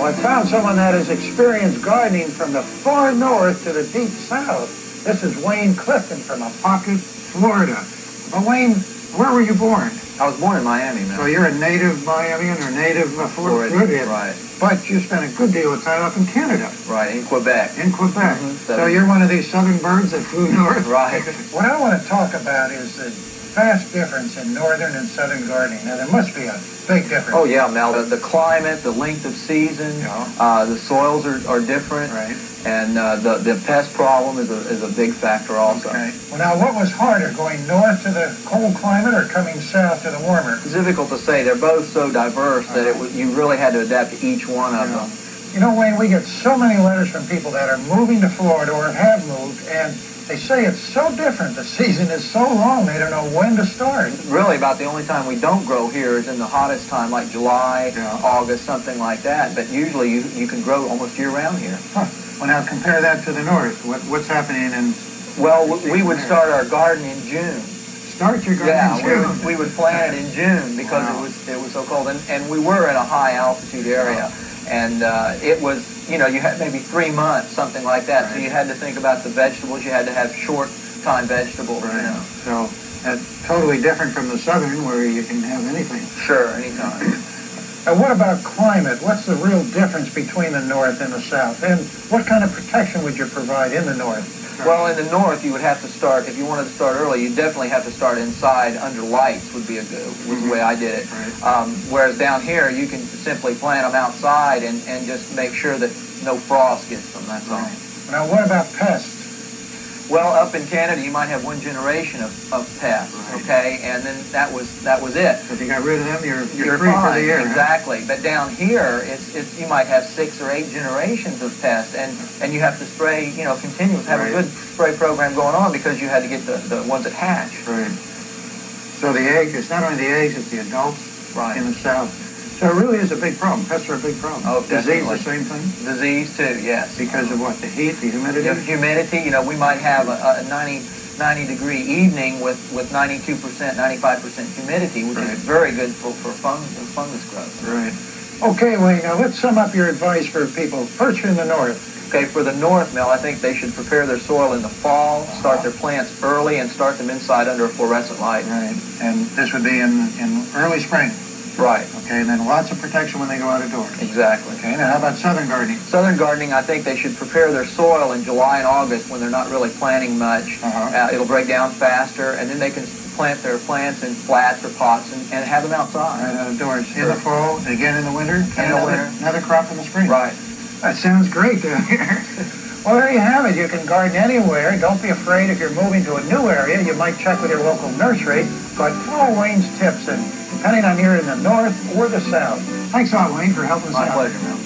Well, I found someone that has experienced gardening from the far north to the deep south. This is Wayne Clifton from Apopka, Florida. Well, Wayne, where were you born? I was born in Miami, man. So you're a native Miamian or native Floridian? Right. But you spent a good deal of time up in Canada. Right, in Quebec. In Quebec. Mm-hmm. So you're one of these southern birds that flew north? Right. What I want to talk about is the vast difference in northern and southern gardening. Now, there must be a big difference. Oh, yeah, Mel. The climate, the length of season, the soils are different. Right. And the pest problem is a big factor also. Okay. Well, now, what was harder, going north to the cold climate or coming south to the warmer? It's difficult to say. They're both so diverse that you really had to adapt to each one of them. You know, Wayne, we get so many letters from people that are moving to Florida or have moved, and they say it's so different. The season is so long, they don't know when to start. Really, about the only time we don't grow here is in the hottest time, like July, August, something like that. But usually you can grow almost year-round here. Huh. Well, now compare that to the north. What's happening in... Well, we would start our garden in June. Start your garden in June? Yeah, we would plant it in June because it was so cold. And we were in a high-altitude area. And it was, you had maybe 3 months, something like that. So you had to think about the vegetables. You had to have short-time vegetables, So that's totally different from the southern where you can have anything. Sure, anytime. And what about climate? What's the real difference between the north and the south? And what kind of protection would you provide in the north? Well, in the north, you would have to start, if you wanted to start early, you definitely have to start inside under lights would be was the way I did it. Right. Whereas down here, you can simply plant them outside and just make sure that no frost gets them, that's all. Now, what about pests? Well, up in Canada, you might have one generation of pests, okay, and then that was it. So if you got rid of them, you're free fine, for the year. Exactly. Huh? But down here, you might have 6 or 8 generations of pests, and you have to spray, continuous, have a good spray program going on because you had to get the ones that hatch. Right. So the egg, it's not only the eggs, it's the adults in the south. So it really is a big problem. Pests are a big problem. Oh, disease, definitely. the same thing? Disease, too, yes. Because of what? The heat, the humidity? The humidity, we might have a 90-degree evening with 92%, 95% humidity, which is very good for fungus growth. Right. Okay, Wayne, now let's sum up your advice for people. First, in the north. Okay, for the north, Mel, I think they should prepare their soil in the fall, start their plants early, and start them inside under a fluorescent light. Right. And this would be in early spring. Right. Okay, and then lots of protection when they go out of doors. Exactly. Okay, now how about southern gardening? Southern gardening, I think they should prepare their soil in July and August when they're not really planting much. It'll break down faster, and then they can plant their plants in flats or pots and have them outside. Right, outdoors. In the fall, again in the winter, and another crop in the spring. Right. That sounds great down here. Well, there you have it. You can garden anywhere. Don't be afraid if you're moving to a new area. You might check with your local nursery, but follow Wayne's tips, and depending on you're in the north or the south. Thanks a lot, Wayne, for helping us out. My pleasure, Mel.